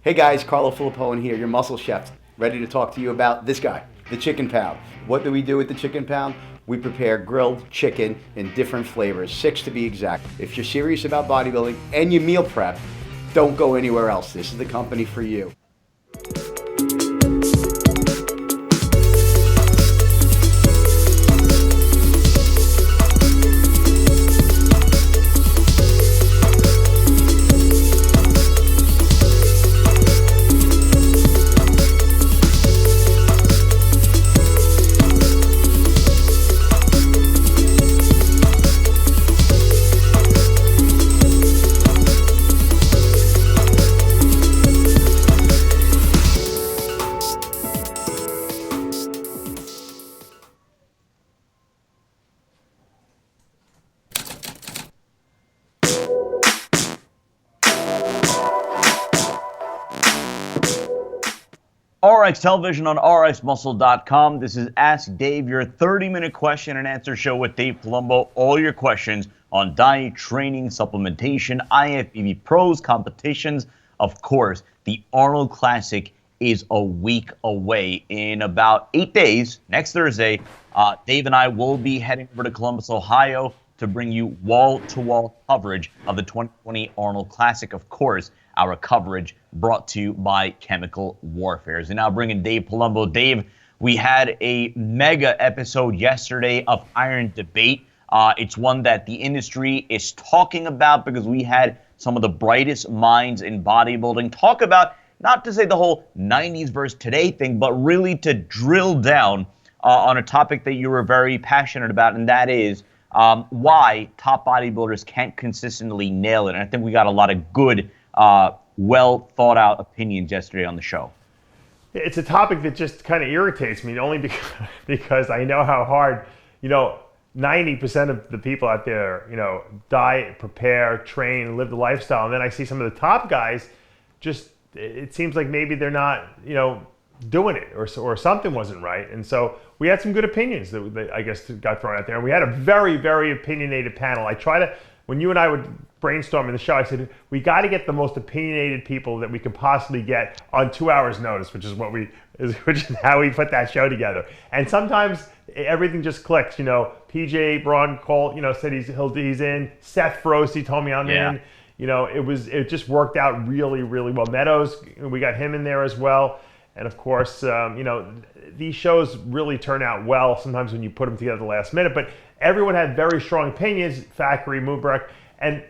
Hey guys, Carlo Filippone here, your muscle chef, ready to talk to you about this guy, the chicken pound. What do we do with the chicken pound? We prepare grilled chicken in different flavors, 6 to be exact. If you're serious about bodybuilding and you meal prep, don't go anywhere else. This is the company for you. RX Television on RxMuscle.com. This is Ask Dave, your 30-minute question and answer show with Dave Palumbo. All your questions on diet, training, supplementation, IFBB pros, competitions. Of course, the Arnold Classic is a week away. In about 8 days, next Thursday, Dave and I will be heading over to Columbus, Ohio to bring you wall-to-wall coverage of the 2020 Arnold Classic. Of course, our coverage brought to you by Chemical Warfare. And now bringing Dave Palumbo. Dave, we had a mega episode yesterday of Iron Debate. It's one that the industry is talking about because we had some of the brightest minds in bodybuilding talk about, not to say the whole 90s versus today thing, but really to drill down on a topic that you were very passionate about, and that is why top bodybuilders can't consistently nail it. And I think we got a lot of good well thought out opinions yesterday on the show. It's a topic that just kind of irritates me, only because I know how hard, 90% of the people out there, diet, prepare, train, live the lifestyle. And then I see some of the top guys, just, it seems like maybe they're not, doing it or something wasn't right. And so we had some good opinions that I guess got thrown out there. And we had a very, very opinionated panel. When you and I would brainstorm in the show, I said, we got to get the most opinionated people that we could possibly get on 2 hours notice, which is how we put that show together. And sometimes everything just clicks. PJ Braun called, said he's in. Seth Ferrosi told me I'm in. It just worked out really, really well. Meadows, we got him in there as well. And of course, these shows really turn out well sometimes when you put them together at the last minute. But everyone had very strong opinions, Thackeray, Mubarak, and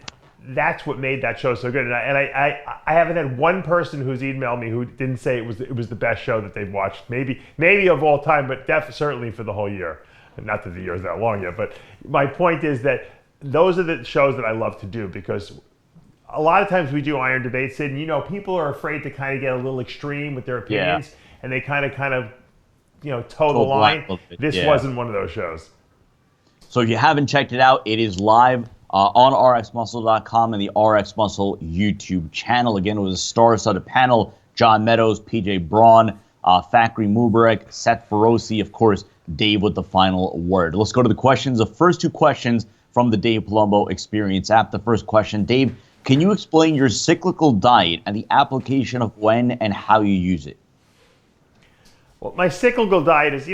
that's what made that show so good. And I haven't had one person who's emailed me who didn't say it was the best show that they've watched, maybe of all time, but certainly for the whole year. Not that the year is that long yet, but my point is that those are the shows that I love to do, because a lot of times we do Iron Debates, and people are afraid to kind of get a little extreme with their opinions, and they kind of toe the line. This wasn't one of those shows. So if you haven't checked it out, it is live on RxMuscle.com and the RxMuscle YouTube channel. Again, it was a star-studded panel: John Meadows, PJ Braun, Thackeray Mubarak, Seth Ferrosi, of course, Dave with the final word. Let's go to the questions. The first 2 questions from the Dave Palumbo Experience app. The first question, Dave, can you explain your cyclical diet and the application of when and how you use it? Well, my cyclical diet is,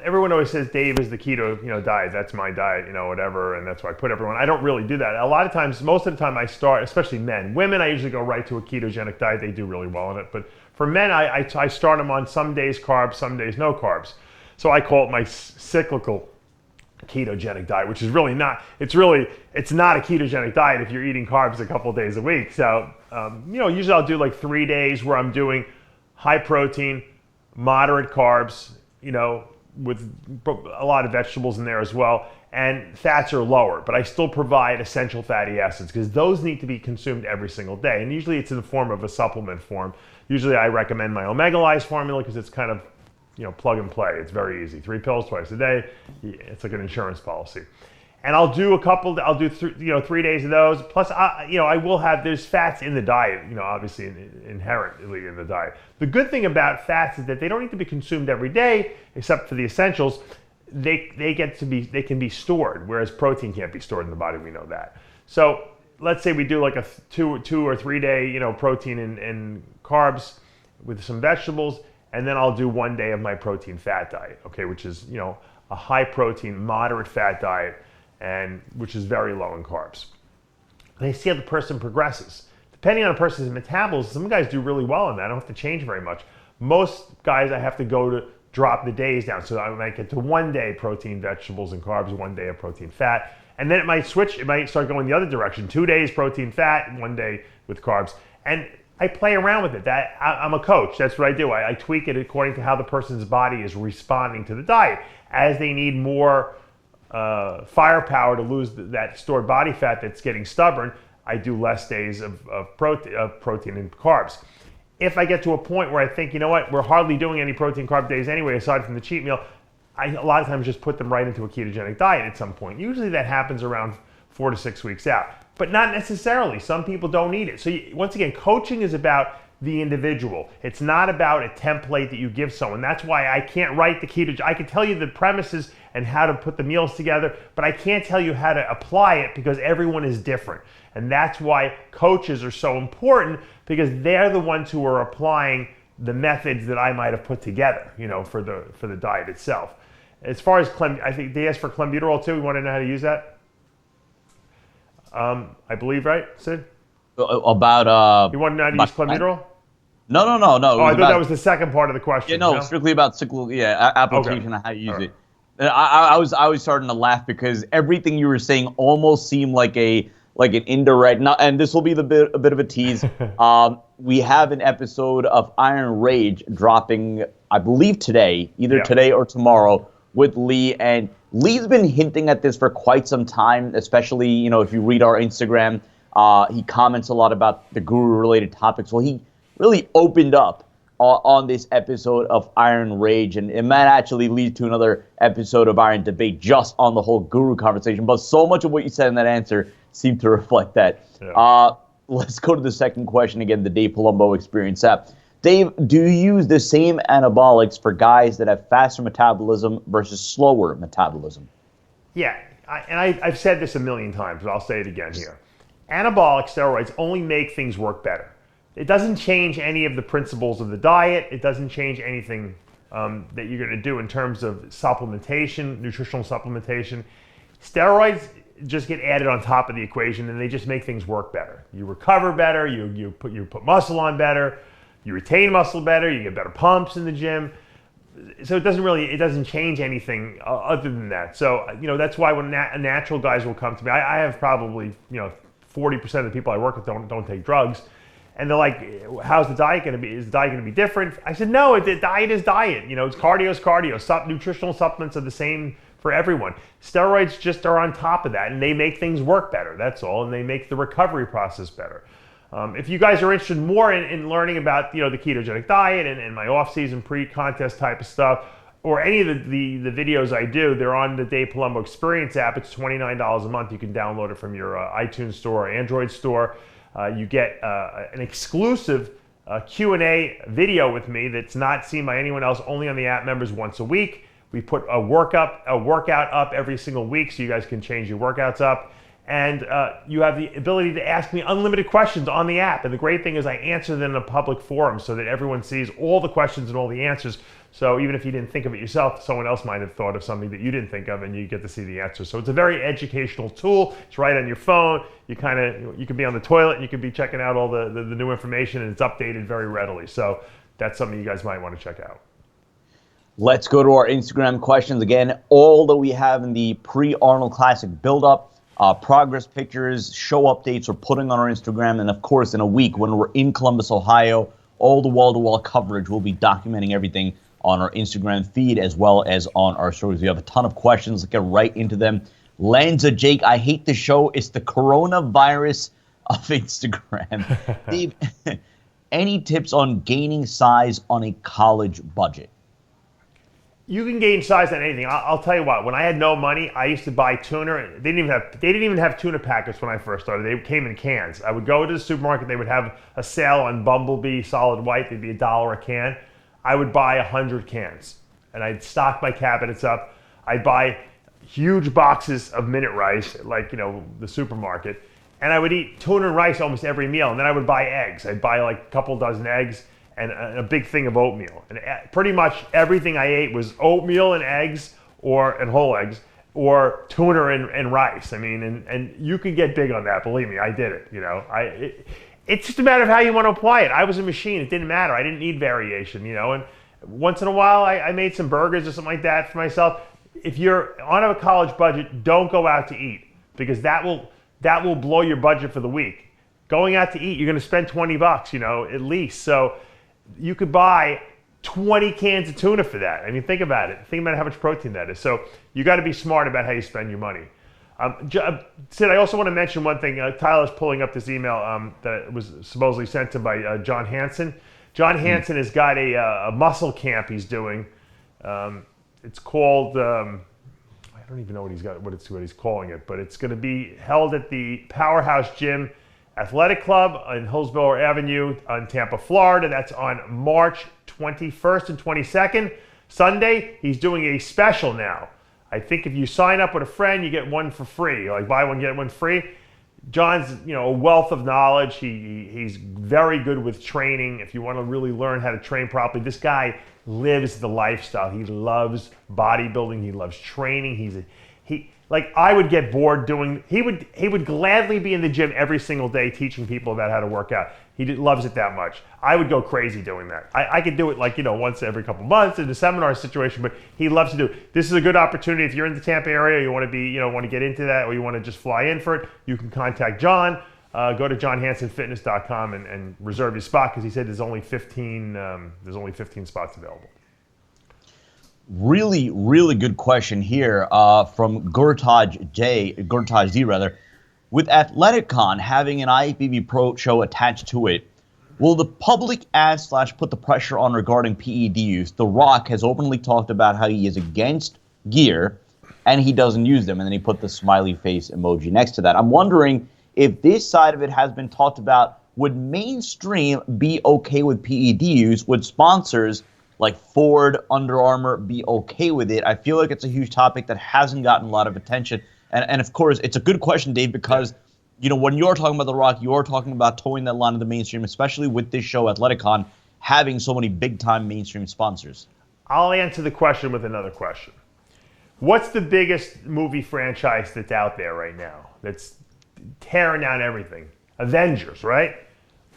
everyone always says Dave is the keto, diet. That's my diet, whatever, and that's why I put everyone. I don't really do that. A lot of times, most of the time I start, especially men. Women, I usually go right to a ketogenic diet. They do really well in it. But for men, I start them on some days carbs, some days no carbs. So I call it my cyclical ketogenic diet, which is really not, it's not a ketogenic diet if you're eating carbs a couple days a week. So, usually I'll do like 3 days where I'm doing high protein, moderate carbs, with a lot of vegetables in there as well, and fats are lower, but I still provide essential fatty acids because those need to be consumed every single day. And usually it's in the form of a supplement form. Usually I recommend my Omega-Lyse formula because it's kind of, plug and play. It's very easy. 3 pills twice a day. It's like an insurance policy. And I'll do 3 days of those. Plus, I will have, there's fats in the diet, obviously inherently in the diet. The good thing about fats is that they don't need to be consumed every day, except for the essentials. They can be stored, whereas protein can't be stored in the body. We know that. So let's say we do like a 2 or 3 day, protein and carbs with some vegetables, and then I'll do 1 day of my protein fat diet, okay, which is, a high protein, moderate fat diet, and which is very low in carbs. They see how the person progresses. Depending on a person's metabolism, some guys do really well in that. I don't have to change very much. Most guys, I have to go to drop the days down. So I might get to 1 day protein, vegetables, and carbs, 1 day of protein fat. And then it might switch. It might start going the other direction. 2 days protein fat, 1 day with carbs. And I play around with it. I'm a coach. That's what I do. I tweak it according to how the person's body is responding to the diet. As they need more firepower to lose that stored body fat that's getting stubborn, I do less days of protein and carbs. If I get to a point where I think, we're hardly doing any protein carb days anyway, aside from the cheat meal, I a lot of times just put them right into a ketogenic diet at some point. Usually that happens around 4 to 6 weeks out, but not necessarily. Some people don't need it. So once again, coaching is about the individual. It's not about a template that you give someone. That's why I can't write the keto. I can tell you the premises and how to put the meals together, but I can't tell you how to apply it because everyone is different. And that's why coaches are so important, because they're the ones who are applying the methods that I might have put together, for the diet itself. As far as I think they asked for clenbuterol too. We want to know how to use that. I believe, right, Sid? About you want to know how to use clenbuterol? No. Oh, I thought that was the second part of the question. Yeah, no, strictly about cyclical, application and how you use it. I was starting to laugh because everything you were saying almost seemed like an indirect. And this will be a bit of a tease. We have an episode of Iron Rage dropping, I believe today, either today or tomorrow, with Lee. And Lee's been hinting at this for quite some time, especially if you read our Instagram. He comments a lot about the guru-related topics. Well, he really opened up on this episode of Iron Rage, and it might actually lead to another episode of Iron Debate just on the whole guru conversation. But so much of what you said in that answer seemed to reflect that. Yeah. Let's go to the second question again, the Dave Palumbo Experience app. Dave, do you use the same anabolics for guys that have faster metabolism versus slower metabolism? Yeah, I've said this a million times, but I'll say it again here. Anabolic steroids only make things work better. It doesn't change any of the principles of the diet. It doesn't change anything that you're going to do in terms of supplementation, nutritional supplementation. Steroids just get added on top of the equation, and they just make things work better. You recover better. You put muscle on better. You retain muscle better. You get better pumps in the gym. So it doesn't change anything other than that. So that's why when natural guys will come to me, I have probably 40% of the people I work with don't take drugs. And they're like, how's the diet going to be? Is the diet going to be different? I said, no, the diet is diet. It's cardio is cardio. Nutritional supplements are the same for everyone. Steroids just are on top of that, and they make things work better. That's all, and they make the recovery process better. If you guys are interested more in learning about the ketogenic diet and my off-season pre-contest type of stuff, or any of the videos I do, they're on the Dave Palumbo Experience app. It's $29 a month. You can download it from your iTunes store or Android store. You get an exclusive Q&A video with me that's not seen by anyone else, only on the app members once a week. We put a workout up every single week so you guys can change your workouts up. And you have the ability to ask me unlimited questions on the app. And the great thing is I answer them in a public forum so that everyone sees all the questions and all the answers. So even if you didn't think of it yourself, someone else might have thought of something that you didn't think of, and you get to see the answer. So it's a very educational tool. It's right on your phone. You can be on the toilet and you can be checking out all the new information, and it's updated very readily. So that's something you guys might want to check out. Let's go to our Instagram questions again. All that we have in the pre-Arnold Classic build-up, progress pictures, show updates we're putting on our Instagram, and of course in a week when we're in Columbus, Ohio, all the wall-to-wall coverage, we'll be documenting everything on our Instagram feed as well as on our stories. We have a ton of questions. Let's get right into them. Lanza Jake, I hate the show. It's the coronavirus of Instagram. Steve, any tips on gaining size on a college budget? You can gain size on anything. I'll tell you what. When I had no money, I used to buy tuna. They didn't even have tuna packets when I first started. They came in cans. I would go to the supermarket. They would have a sale on Bumblebee Solid White. They'd be $1 a can. I would buy 100 cans, and I'd stock my cabinets up. I'd buy huge boxes of minute rice, like the supermarket, and I would eat tuna and rice almost every meal, and then I would buy eggs. I'd buy like a couple dozen eggs and a big thing of oatmeal. And pretty much everything I ate was oatmeal and eggs and whole eggs, or tuna and rice. I mean, and you can get big on that. Believe me, I did it. You know, it's just a matter of how you want to apply it. I was a machine. It didn't matter. I didn't need variation. You know, and once in a while I made some burgers or something like that for myself. If you're on a college budget, don't go out to eat, because that will blow your budget for the week. Going out to eat, you're going to spend $20, you know, at least. So you could buy 20 cans of tuna for that. I mean, think about it. Think about how much protein that is. So you got to be smart about how you spend your money. Sid, I also want to mention one thing. Tyler's pulling up this email that was supposedly sent to him by John Hansen. John Hansen has got a muscle camp he's doing. It's called, I don't even know what he's calling it, but it's going to be held at the Powerhouse Gym Athletic Club on Hillsborough Avenue in Tampa, Florida. That's on March 21st and 22nd. Sunday, he's doing a special now. I think if you sign up with a friend, you get one for free. Like buy one, get one free. John's, you know, a wealth of knowledge. He's very good with training. If you want to really learn how to train properly, this guy lives the lifestyle. He loves bodybuilding. He loves training. Like I would get bored doing. He would gladly be in the gym every single day teaching people about how to work out. He loves it that much. I would go crazy doing that. I could do it like, you know, once every couple months in a seminar situation, but he loves to do it. This is a good opportunity if you're in the Tampa area, you want to get into that, or you want to just fly in for it. You can contact John. Go to johnhansenfitness.com and reserve your spot, because he said there's only 15 spots available. Really, really good question here from Gurtaj D rather. With Athleticon having an IFBB Pro show attached to it, will the public ask / put the pressure on regarding PED use? The Rock has openly talked about how he is against gear and he doesn't use them, and then he put the smiley face emoji next to that. I'm wondering if this side of it has been talked about. Would mainstream be okay with PED use? Would sponsors like Ford, Under Armour be okay with it? I feel like it's a huge topic that hasn't gotten a lot of attention. And of course, it's a good question, Dave, because you know when you're talking about The Rock, you're talking about towing that line of the mainstream, especially with this show, Athleticon, having so many big-time mainstream sponsors. I'll answer the question with another question. What's the biggest movie franchise that's out there right now that's tearing down everything? Avengers, right?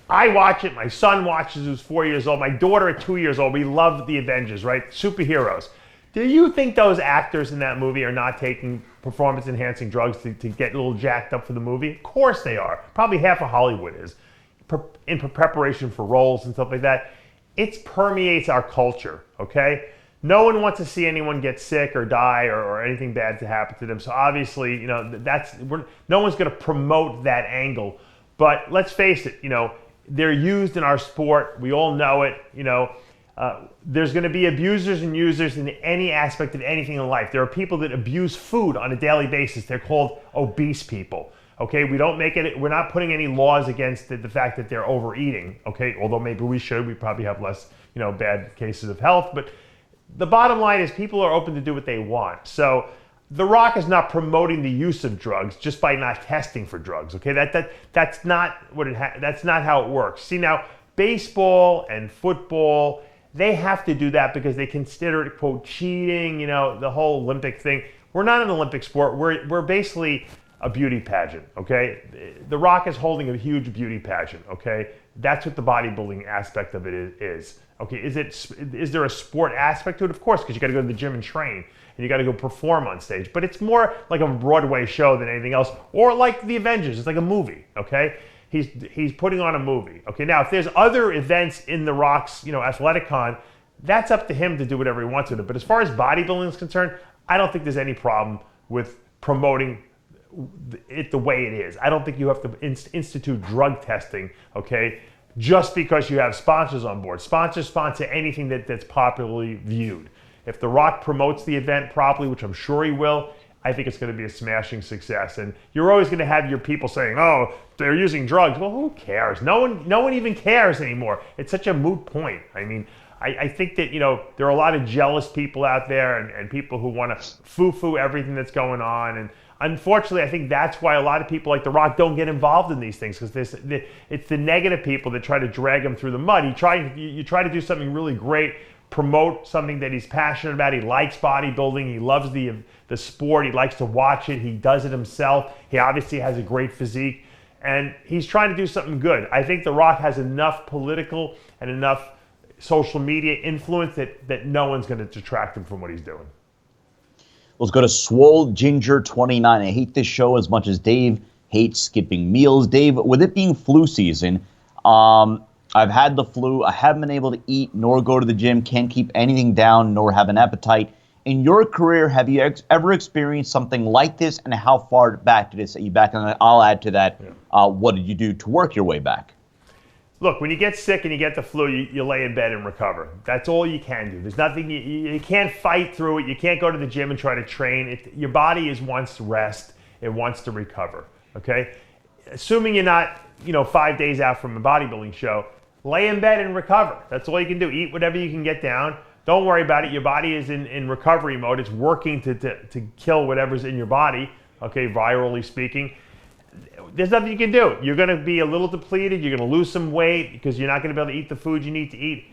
I watch it. My son watches, who's 4 years old. My daughter at 2 years old. We love the Avengers, right? Superheroes. Do you think those actors in that movie are not taking performance-enhancing drugs to get a little jacked up for the movie? Of course they are. Probably half of Hollywood is. In preparation for roles and stuff like that. It permeates our culture, okay? No one wants to see anyone get sick or die or anything bad to happen to them. So obviously, you know, no one's going to promote that angle. But let's face it, you know, they're used in our sport. We all know it, you know. There's going to be abusers and users in any aspect of anything in life. There are people that abuse food on a daily basis. They're called obese people. Okay, we're not putting any laws against the fact that they're overeating. Okay, although maybe we should. We probably have less, you know, bad cases of health. But the bottom line is people are open to do what they want. So The Rock is not promoting the use of drugs just by not testing for drugs. Okay, that's not what that's not how it works. See, now baseball and football, they have to do that because they consider it, quote, cheating, you know, the whole Olympic thing. We're not an Olympic sport. We're basically a beauty pageant, okay? The Rock is holding a huge beauty pageant, okay? That's what the bodybuilding aspect of it is. Okay, is there a sport aspect to it? Of course, because you got to go to the gym and train, and you got to go perform on stage. But it's more like a Broadway show than anything else, or like the Avengers. It's like a movie, okay? He's putting on a movie. Okay, now if there's other events in The Rock's, you know, Athleticon, that's up to him to do whatever he wants with it. But as far as bodybuilding is concerned, I don't think there's any problem with promoting it the way it is. I don't think you have to institute drug testing, okay, just because you have sponsors on board. Sponsors sponsor anything that's popularly viewed. If The Rock promotes the event properly, which I'm sure he will, I think it's going to be a smashing success. And you're always going to have your people saying, oh, they're using drugs. Well, who cares? No one even cares anymore. It's such a moot point. I mean, I think that, you know, there are a lot of jealous people out there and people who want to foo-foo everything that's going on. And unfortunately, I think that's why a lot of people like The Rock don't get involved in these things, because it's the negative people that try to drag him through the mud. You try to do something really great, promote something that he's passionate about. He likes bodybuilding. He loves the sport. He likes to watch it. He does it himself. He obviously has a great physique, and he's trying to do something good. I think The Rock has enough political and enough social media influence that no one's going to detract him from what he's doing. Let's go to Swole Ginger 29. I hate this show as much as Dave hates skipping meals. Dave, with it being flu season, I've had the flu. I haven't been able to eat nor go to the gym, can't keep anything down nor have an appetite. In your career, have you ever experienced something like this, and how far back did it set you back? And I'll add to that, what did you do to work your way back? Look, when you get sick and you get the flu, you lay in bed and recover. That's all you can do. There's nothing, you can't fight through it. You can't go to the gym and try to train. Your body wants to rest. It wants to recover, okay? Assuming you're not, 5 days out from a bodybuilding show, lay in bed and recover. That's all you can do. Eat whatever you can get down. Don't worry about it. Your body is in recovery mode. It's working to kill whatever's in your body, okay, virally speaking. There's nothing you can do. You're going to be a little depleted. You're going to lose some weight because you're not going to be able to eat the food you need to eat.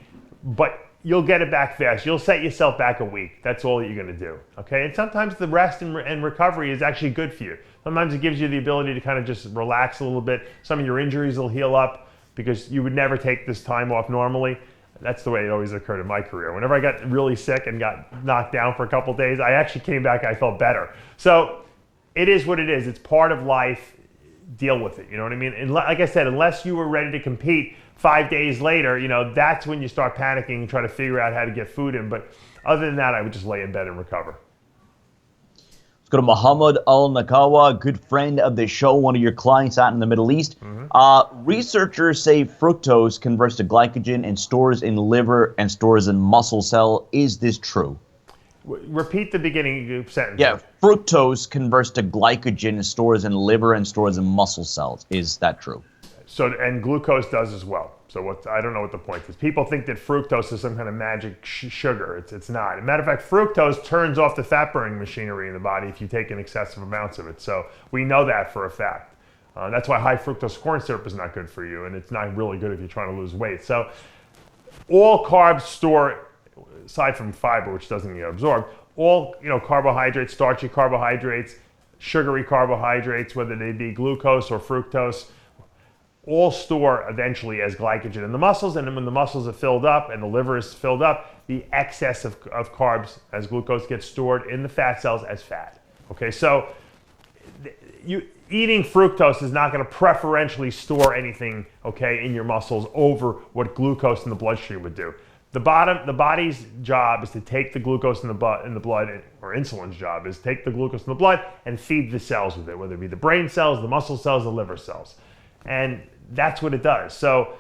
But you'll get it back fast. You'll set yourself back a week. That's all that you're going to do. Okay? And sometimes the rest and recovery is actually good for you. Sometimes it gives you the ability to kind of just relax a little bit. Some of your injuries will heal up because you would never take this time off normally. That's the way it always occurred in my career. Whenever I got really sick and got knocked down for a couple of days, I actually came back, I felt better. So it is what it is. It's part of life. Deal with it, you know what I mean? And like I said, unless you were ready to compete 5 days later, that's when you start panicking and try to figure out how to get food in. But other than that, I would just lay in bed and recover. Let's go to Muhammad Al-Nakawa, good friend of the show, one of your clients out in the Middle East. Researchers say fructose converts to glycogen and stores in liver and stores in muscle cell. Is this true? Repeat the beginning sentence. Yeah, fructose converts to glycogen and stores in liver and stores in muscle cells. Is that true? So, and glucose does as well. So I don't know what the point is. People think that fructose is some kind of magic sugar. It's not. As a matter of fact, fructose turns off the fat burning machinery in the body if you take in excessive amounts of it. So we know that for a fact. That's why high fructose corn syrup is not good for you, and it's not really good if you're trying to lose weight. So all carbs store, aside from fiber, which doesn't get absorbed, all carbohydrates, starchy carbohydrates, sugary carbohydrates, whether they be glucose or fructose, all store eventually as glycogen in the muscles. And then when the muscles are filled up and the liver is filled up, the excess of carbs as glucose gets stored in the fat cells as fat. Okay, so eating fructose is not going to preferentially store anything, okay, in your muscles over what glucose in the bloodstream would do. The body's job is to take the glucose in the blood, or insulin's job is to take the glucose in the blood and feed the cells with it, whether it be the brain cells, the muscle cells, the liver cells. And that's what it does. So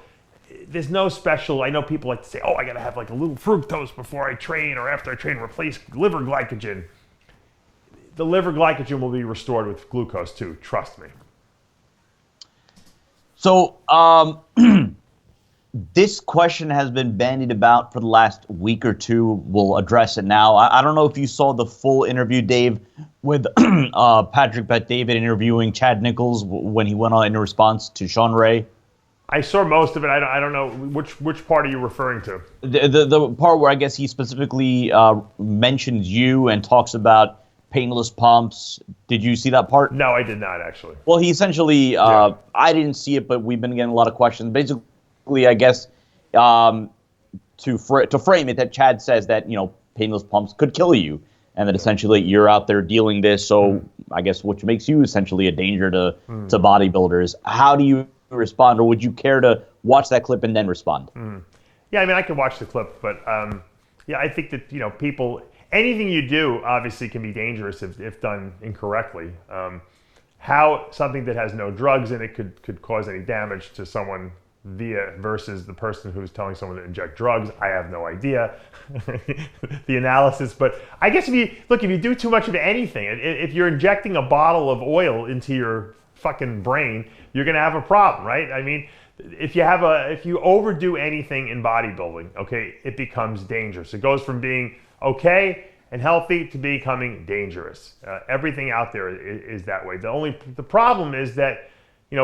there's no special, I know people like to say, I got to have like a little fructose before I train or after I train, replace liver glycogen. The liver glycogen will be restored with glucose too, trust me. So, this question has been bandied about for the last week or two. We'll address it now. I don't know if you saw the full interview, Dave, with Patrick Bet-David interviewing Chad Nichols when he went on in response to Sean Ray. I saw most of it. I don't know which part are you referring to? The part where I guess he specifically mentions you and talks about Painless Pumps. Did you see that part? No, I did not actually. Well, he essentially, I didn't see it, but we've been getting a lot of questions. Basically, I guess, to frame it, that Chad says that, Painless Pumps could kill you, and that essentially you're out there dealing this, so I guess which makes you essentially a danger to bodybuilders. How do you respond, or would you care to watch that clip and then respond? Yeah, I mean, I could watch the clip, but I think that, people, anything you do obviously can be dangerous if done incorrectly. How something that has no drugs in it could cause any damage to someone versus the person who's telling someone to inject drugs, I have no idea. The analysis, but I guess if you do too much of anything, if you're injecting a bottle of oil into your fucking brain, you're gonna have a problem, right? I mean, if you overdo anything in bodybuilding, okay, it becomes dangerous. It goes from being okay, and healthy to becoming dangerous. Everything out there is that way. The problem is that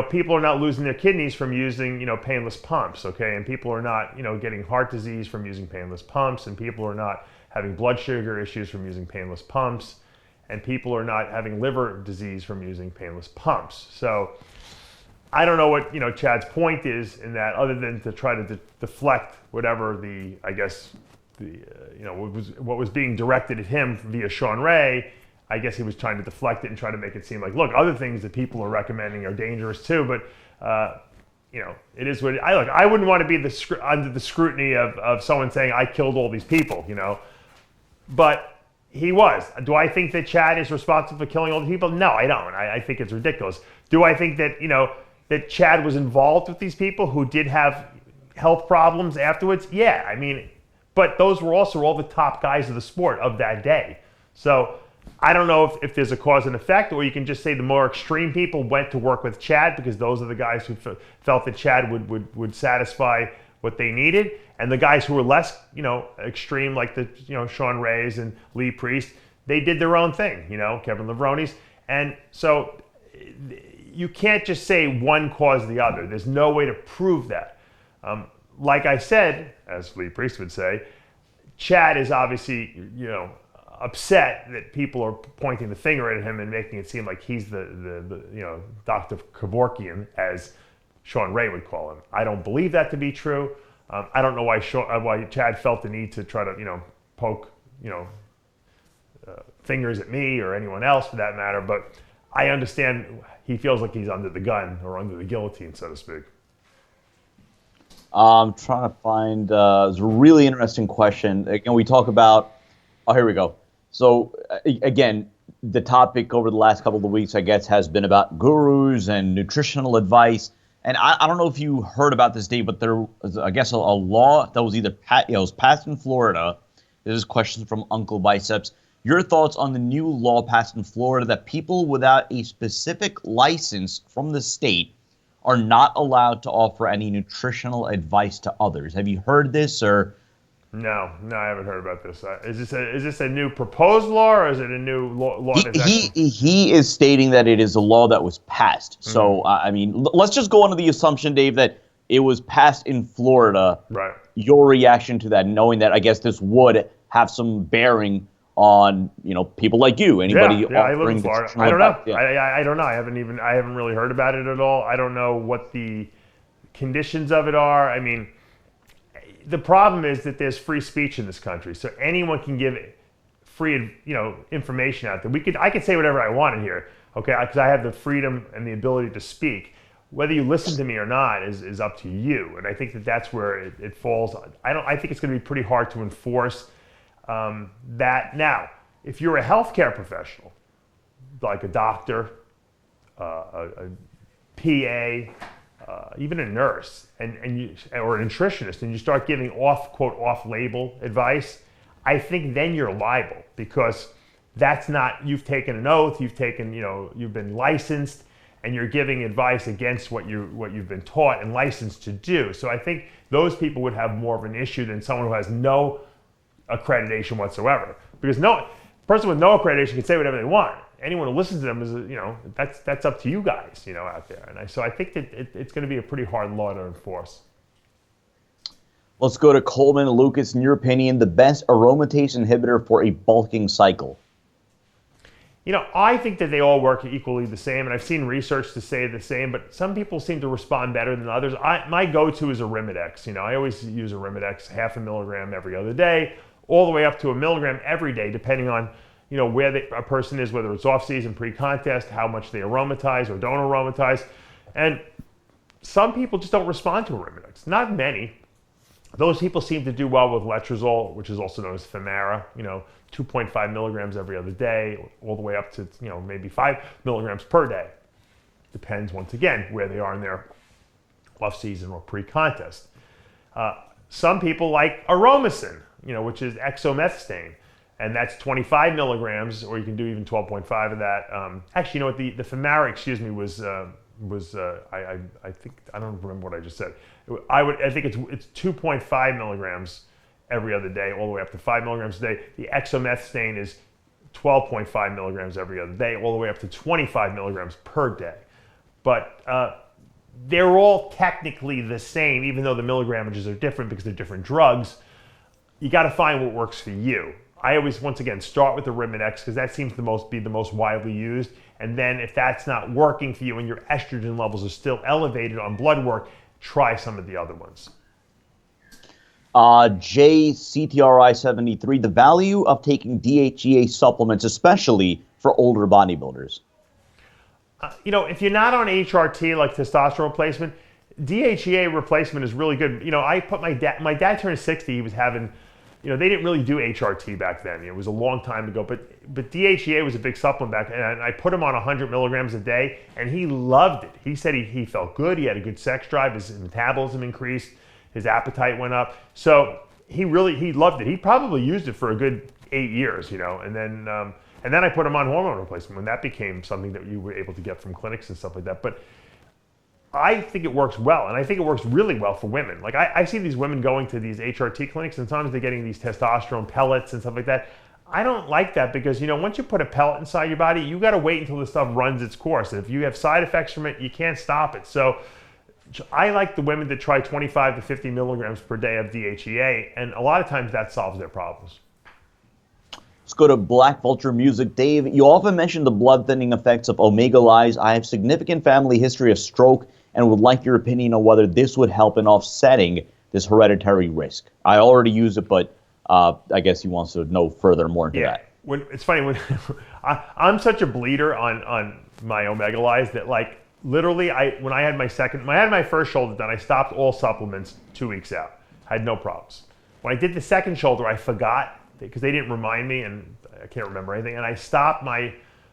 people are not losing their kidneys from using painless pumps, okay, and people are not getting heart disease from using painless pumps, and people are not having blood sugar issues from using painless pumps, and people are not having liver disease from using painless pumps. So I don't know what Chad's point is in that, other than to try to deflect whatever what was being directed at him via Sean Ray. I guess he was trying to deflect it and try to make it seem like, look, other things that people are recommending are dangerous too. But it is what I wouldn't want to be under the scrutiny of someone saying I killed all these people, But he was. Do I think that Chad is responsible for killing all the people? No, I don't. I think it's ridiculous. Do I think that that Chad was involved with these people who did have health problems afterwards? Yeah, I mean, but those were also all the top guys of the sport of that day. So I don't know if there's a cause and effect, or you can just say the more extreme people went to work with Chad because those are the guys who felt that Chad would satisfy what they needed, and the guys who were less extreme, like the Sean Rays and Lee Priest, they did their own thing, Kevin Levroni's. And so you can't just say one caused the other. There's no way to prove that. Like I said, as Lee Priest would say, Chad is obviously upset that people are pointing the finger at him and making it seem like he's the Dr. Kevorkian, as Sean Ray would call him. I don't believe that to be true. I don't know why Chad felt the need to try to poke fingers at me or anyone else for that matter, but I understand he feels like he's under the gun or under the guillotine, so to speak. I'm trying to find it's a really interesting question. Again, we talk about, here we go. So again, the topic over the last couple of weeks, I guess, has been about gurus and nutritional advice. And I don't know if you heard about this, Dave, but there was, I guess, a law that was either was passed in Florida. This is a question from Uncle Biceps. Your thoughts on the new law passed in Florida that people without a specific license from the state are not allowed to offer any nutritional advice to others. Have you heard this, or? No, I haven't heard about this. Is this a new proposed law, or is it a new law? He is stating that it is a law that was passed. Mm-hmm. So, I mean, let's just go under the assumption, Dave, that it was passed in Florida. Right. Your reaction to that, knowing that I guess this would have some bearing on people like you, anybody offering I live in Florida. I don't know. Yeah. I don't know. I haven't really heard about it at all. I don't know what the conditions of it are. I mean, the problem is that there's free speech in this country, so anyone can give free information out there. I could say whatever I want in here, okay? Because I have the freedom and the ability to speak. Whether you listen to me or not is up to you, and I think that's where it falls. I think it's going to be pretty hard to enforce that. Now, if you're a healthcare professional, like a doctor, a PA, even a nurse, or a nutritionist, and you start giving off-label advice, I think then you're liable, because that's not, you've taken an oath, you've been licensed, and you're giving advice against what you've been taught and licensed to do. So I think those people would have more of an issue than someone who has no accreditation whatsoever, because a person with no accreditation can say whatever they want. Anyone who listens to them is, that's up to you guys, out there. And so I think that it's going to be a pretty hard law to enforce. Let's go to Coleman. Lucas, in your opinion, the best aromatase inhibitor for a bulking cycle? I think that they all work equally the same, and I've seen research to say the same, but some people seem to respond better than others. My go-to is Arimidex. I always use Arimidex, 0.5 milligram every other day, all the way up to 1 milligram every day, depending on where a person is, whether it's off-season, pre-contest, how much they aromatize or don't aromatize. And some people just don't respond to Arimidex. Not many. Those people seem to do well with letrozole, which is also known as Femara, 2.5 milligrams every other day, all the way up to maybe 5 milligrams per day. Depends, once again, where they are in their off-season or pre-contest. Some people like Aromacin, which is exomethastane, and that's 25 milligrams, or you can do even 12.5 of that. Actually, what the Femara, was I think, I don't remember what I just said. I think it's 2.5 milligrams every other day, all the way up to 5 milligrams a day. The exomethane is 12.5 milligrams every other day, all the way up to 25 milligrams per day. But they're all technically the same, even though the milligrammages are different because they're different drugs. You got to find what works for you. I always, once again, start with the Arimidex because that seems to be the most widely used. And then if that's not working for you and your estrogen levels are still elevated on blood work, try some of the other ones. JCTRI73, the value of taking DHEA supplements, especially for older bodybuilders. If you're not on HRT, like testosterone replacement, DHEA replacement is really good. I put my dad turned 60, he was having, they didn't really do HRT back then. It was a long time ago, but DHEA was a big supplement back then. And I put him on 100 milligrams a day, and he loved it. He said he felt good, he had a good sex drive, his metabolism increased, his appetite went up. So he loved it. He probably used it for a good 8 years, and then I put him on hormone replacement when that became something that you were able to get from clinics and stuff like that. But I think it works well, and I think it works really well for women. Like I see these women going to these HRT clinics, and sometimes they're getting these testosterone pellets and stuff like that. I don't like that because, once you put a pellet inside your body, you got to wait until the stuff runs its course. And if you have side effects from it, you can't stop it. So I like the women that try 25 to 50 milligrams per day of DHEA, and a lot of times that solves their problems. Let's go to Black Vulture Music. Dave, you often mention the blood thinning effects of omega lyes. I have significant family history of stroke and would like your opinion on whether this would help in offsetting this hereditary risk. I already use it, but I guess he wants to know more into that. It's funny, when I'm such a bleeder on my omega lyes that, like, literally, when I had my first shoulder done, I stopped all supplements 2 weeks out. I had no problems. When I did the second shoulder, I forgot because they didn't remind me, and I can't remember anything. And I stopped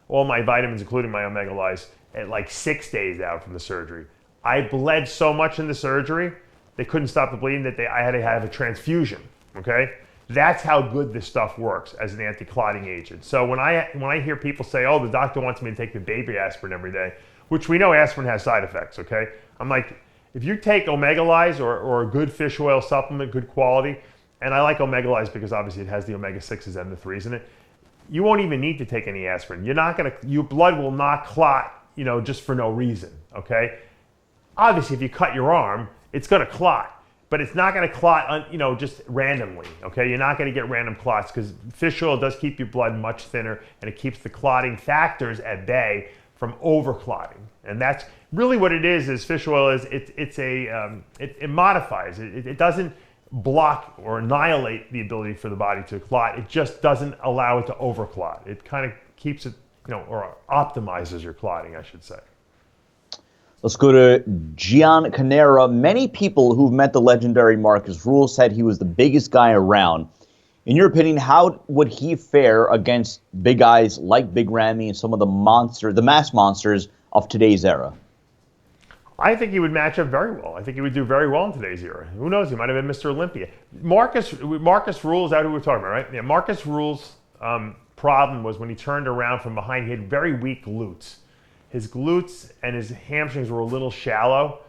all my vitamins, including my omega lyes, at like 6 days out from the surgery. I bled so much in the surgery, they couldn't stop the bleeding that I had to have a transfusion. Okay, that's how good this stuff works as an anti-clotting agent. So when I hear people say, "Oh, the doctor wants me to take the baby aspirin every day," which we know aspirin has side effects. Okay, I'm like, if you take omega lyes or a good fish oil supplement, good quality, and I like omega lyes because obviously it has the omega 6s and the 3s in it, you won't even need to take any aspirin. Your blood will not clot, just for no reason. Okay. Obviously, if you cut your arm, it's going to clot, but it's not going to clot, just randomly. Okay, you're not going to get random clots because fish oil does keep your blood much thinner, and it keeps the clotting factors at bay from overclotting. And that's really what it is. Is fish oil is it modifies it. It doesn't block or annihilate the ability for the body to clot. It just doesn't allow it to overclot. It kind of keeps it, or optimizes your clotting, I should say. Let's go to Gian Canera. Many people who've met the legendary Marcus Rule said he was the biggest guy around. In your opinion, how would he fare against big guys like Big Ramy and some of the mass monsters of today's era? I think he would match up very well. I think he would do very well in today's era. Who knows? He might have been Mr. Olympia. Marcus Rule, is that who we're talking about, right? Yeah, Marcus Rule's problem was when he turned around from behind, he had very weak glutes. His glutes and his hamstrings were a little shallow,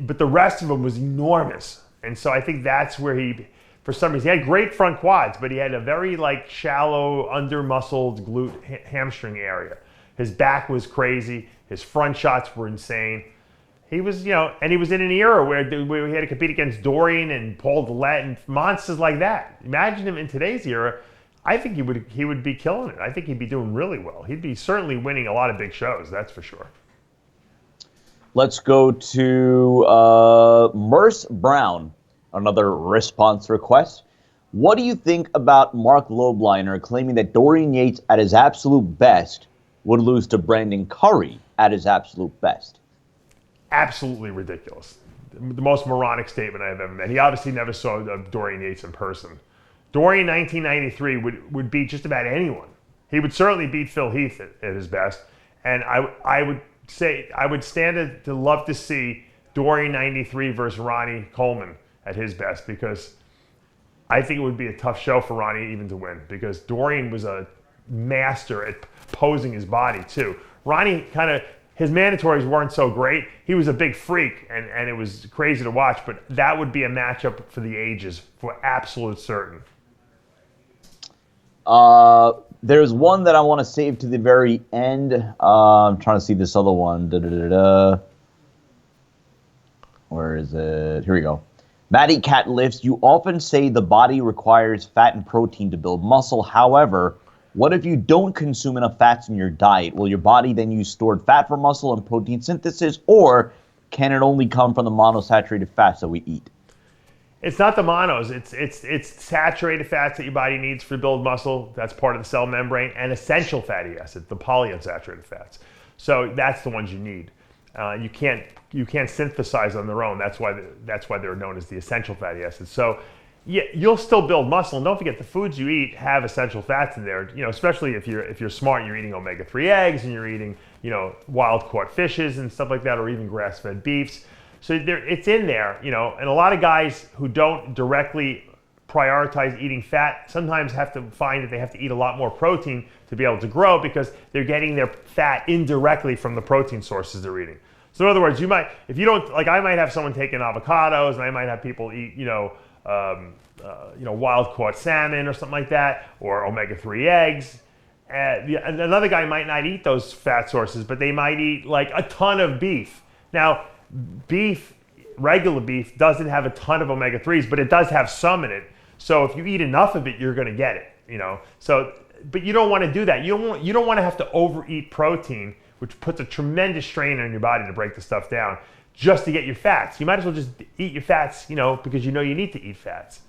but the rest of him was enormous. And so I think that's where for some reason, he had great front quads, but he had a very shallow, under-muscled glute hamstring area. His back was crazy. His front shots were insane. He was, and he was in an era where he had to compete against Dorian and Paul Dillette and monsters like that. Imagine him in today's era. I think he would be killing it. I think he'd be doing really well. He'd be certainly winning a lot of big shows, that's for sure. Let's go to Merce Brown, another response request. What do you think about Mark Lobliner claiming that Dorian Yates at his absolute best would lose to Brandon Curry at his absolute best? Absolutely ridiculous. The most moronic statement I've ever met. He obviously never saw Dorian Yates in person. Dorian 1993 would beat just about anyone. He would certainly beat Phil Heath at his best. And I would say I would stand to love to see Dorian 93 versus Ronnie Coleman at his best, because I think it would be a tough show for Ronnie even to win, because Dorian was a master at posing his body too. Ronnie his mandatories weren't so great. He was a big freak, and it was crazy to watch, but that would be a matchup for the ages, for absolute certain. There's one that I want to save to the very end. I'm trying to see this other one. Where is it? Here we go. Madi Cat lifts. You often say the body requires fat and protein to build muscle. However, what if you don't consume enough fats in your diet? Will your body then use stored fat for muscle and protein synthesis, or can it only come from the monosaturated fats that we eat? It's not the monos. It's saturated fats that your body needs to build muscle. That's part of the cell membrane, and essential fatty acids, the polyunsaturated fats. So that's the ones you need. You can't synthesize on their own. That's why they're known as the essential fatty acids. So yeah, you'll still build muscle. And don't forget, the foods you eat have essential fats in there. You know, especially if you're smart, you're eating omega-3 eggs and you're eating, you know, wild-caught fishes and stuff like that, or even grass-fed beefs. So it's in there, you know, and a lot of guys who don't directly prioritize eating fat sometimes have to find that they have to eat a lot more protein to be able to grow, because they're getting their fat indirectly from the protein sources they're eating. So in other words, you might, if you don't, like I might have someone taking avocados, and I might have people eat, wild-caught salmon or something like that, or omega-3 eggs. And another guy might not eat those fat sources, but they might eat like a ton of beef. Now, beef, regular beef, doesn't have a ton of omega-3s, but it does have some in it. So if you eat enough of it, you're going to get it, you know. So, but you don't want to do that. You don't want to have to overeat protein, which puts a tremendous strain on your body to break the stuff down, just to get your fats. You might as well just eat your fats, you know, because you know you need to eat fats.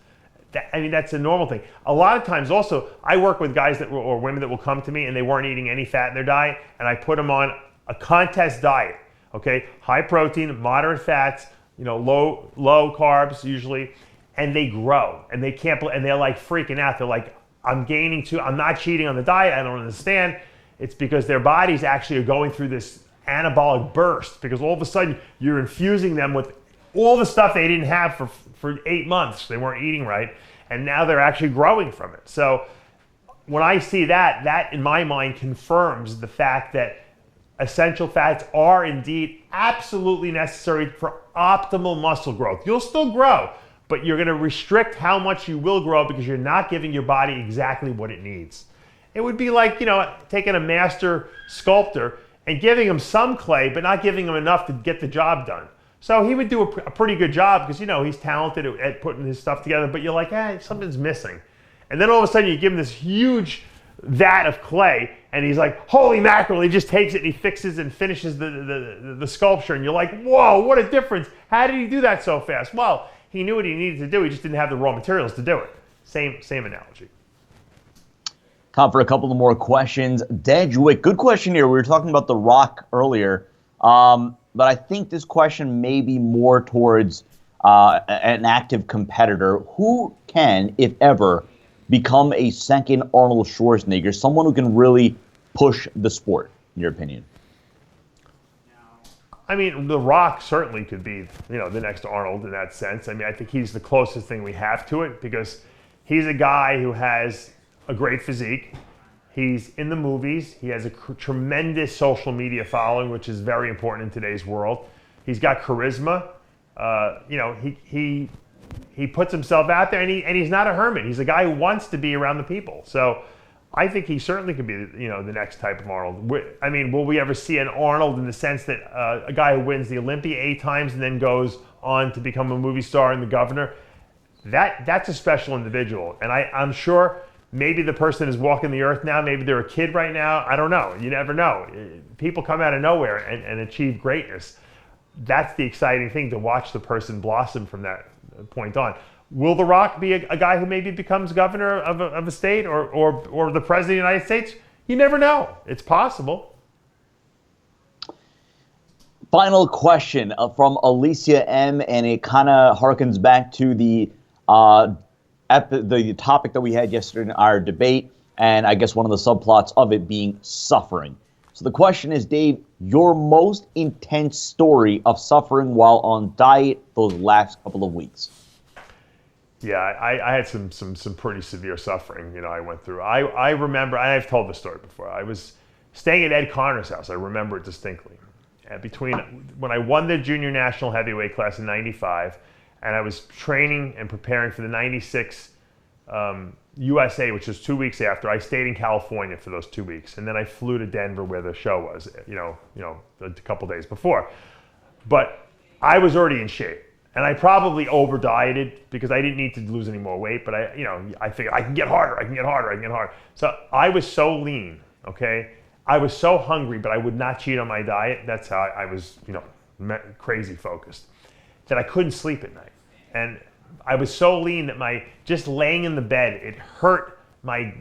That's a normal thing. A lot of times also, I work with guys or women that will come to me and they weren't eating any fat in their diet, and I put them on a contest diet. Okay, high protein, moderate fats, you know, low carbs usually, and they grow, and they can't, and they're like freaking out. They're like, I'm gaining I'm not cheating on the diet. I don't understand. It's because their bodies actually are going through this anabolic burst, because all of a sudden you're infusing them with all the stuff they didn't have for 8 months. They weren't eating right, and now they're actually growing from it. So when I see that in my mind confirms the fact that essential fats are indeed absolutely necessary for optimal muscle growth. You'll still grow, but you're going to restrict how much you will grow, because you're not giving your body exactly what it needs. It would be like, you know, taking a master sculptor and giving him some clay, but not giving him enough to get the job done. So he would do a pretty good job, because, you know, he's talented at putting his stuff together, but you're like, something's missing. And then all of a sudden you give him this huge vat of clay, and he's like, holy mackerel, he just takes it and he fixes and finishes the sculpture, and you're like, whoa, what a difference. How did he do that so fast? Well, he knew what he needed to do, he just didn't have the raw materials to do it. Same analogy. Time for a couple of more questions. Dedgewick, good question here. We were talking about The Rock earlier, but I think this question may be more towards an active competitor. Who can, if ever, become a second Arnold Schwarzenegger, someone who can really push the sport, in your opinion? I mean, The Rock certainly could be, you know, the next Arnold in that sense. I mean, I think he's the closest thing we have to it, because he's a guy who has a great physique. He's in the movies. He has a tremendous social media following, which is very important in today's world. He's got charisma. You know, he puts himself out there, and he's not a hermit. He's a guy who wants to be around the people. So I think he certainly could be, you know, the next type of Arnold. I mean, will we ever see an Arnold in the sense that a guy who wins the Olympia 8 times and then goes on to become a movie star and the governor? That's a special individual. And I'm sure maybe the person is walking the earth now. Maybe they're a kid right now. I don't know. You never know. People come out of nowhere and achieve greatness. That's the exciting thing, to watch the person blossom from that point on. Will The Rock be a guy who maybe becomes governor of a state or the president of the United States? You never know. It's possible. Final question from Alicia M, and it kind of harkens back to the topic that we had yesterday in our debate, and I guess one of the subplots of it being suffering. So the question is, Dave, your most intense story of suffering while on diet those last couple of weeks? Yeah, I had some pretty severe suffering, you know, I went through. I remember, I've told this story before. I was staying at Ed Connor's house. I remember it distinctly. between when I won the junior national heavyweight class in 95, and I was training and preparing for the 96 USA, which was 2 weeks after. I stayed in California for those 2 weeks, and then I flew to Denver where the show was, a couple days before. But I was already in shape, and I probably over dieted because I didn't need to lose any more weight. But I figured I can get harder. So I was so lean, okay. I was so hungry, but I would not cheat on my diet. That's how I was, crazy focused, that I couldn't sleep at night. And I was so lean that just laying in the bed, it hurt my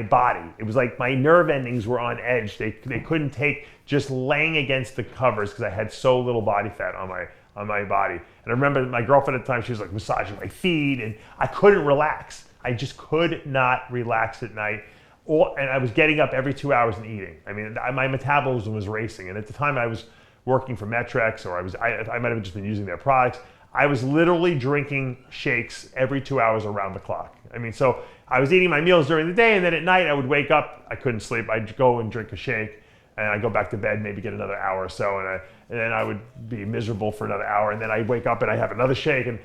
body. It was like my nerve endings were on edge. They couldn't take just laying against the covers because I had so little body fat on my body. And I remember my girlfriend at the time, she was like massaging my feet, and I couldn't relax. I just could not relax at night. And I was getting up every 2 hours and eating. I mean, my metabolism was racing. And at the time I was working for Metrex, or I might have just been using their products. I was literally drinking shakes every 2 hours around the clock. I mean, so I was eating my meals during the day, and then at night I would wake up, I couldn't sleep. I'd go and drink a shake, and I'd go back to bed, maybe get another hour or so, and then I would be miserable for another hour, and then I'd wake up and I'd have another shake. And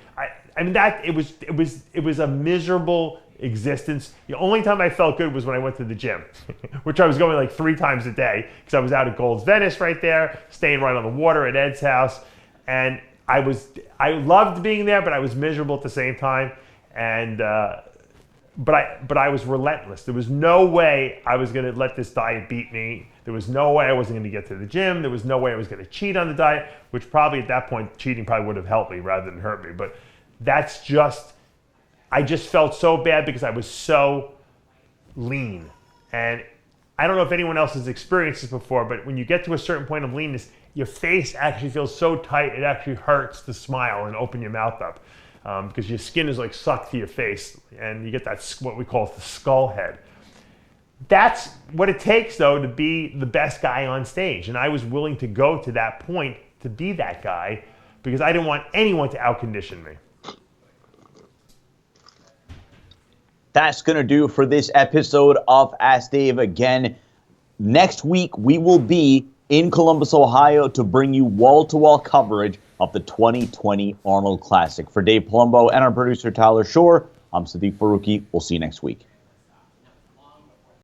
it was a miserable existence. The only time I felt good was when I went to the gym, which I was going like 3 times a day because I was out at Gold's Venice right there, staying right on the water at Ed's house. And I loved being there, but I was miserable at the same time. And, but I was relentless. There was no way I was going to let this diet beat me. There was no way I wasn't going to get to the gym. There was no way I was going to cheat on the diet, which probably at that point, cheating probably would have helped me rather than hurt me. But I just felt so bad because I was so lean. And I don't know if anyone else has experienced this before, but when you get to a certain point of leanness, your face actually feels so tight, it actually hurts to smile and open your mouth up because your skin is like sucked to your face, and you get that, what we call the skull head. That's what it takes, though, to be the best guy on stage. And I was willing to go to that point to be that guy because I didn't want anyone to outcondition me. That's going to do for this episode of Ask Dave. Again, next week we will be in Columbus, Ohio to bring you wall-to-wall coverage of the 2020 Arnold Classic. For Dave Palumbo and our producer Tyler Shore, I'm Sadiq Faruqi. We'll see you next week.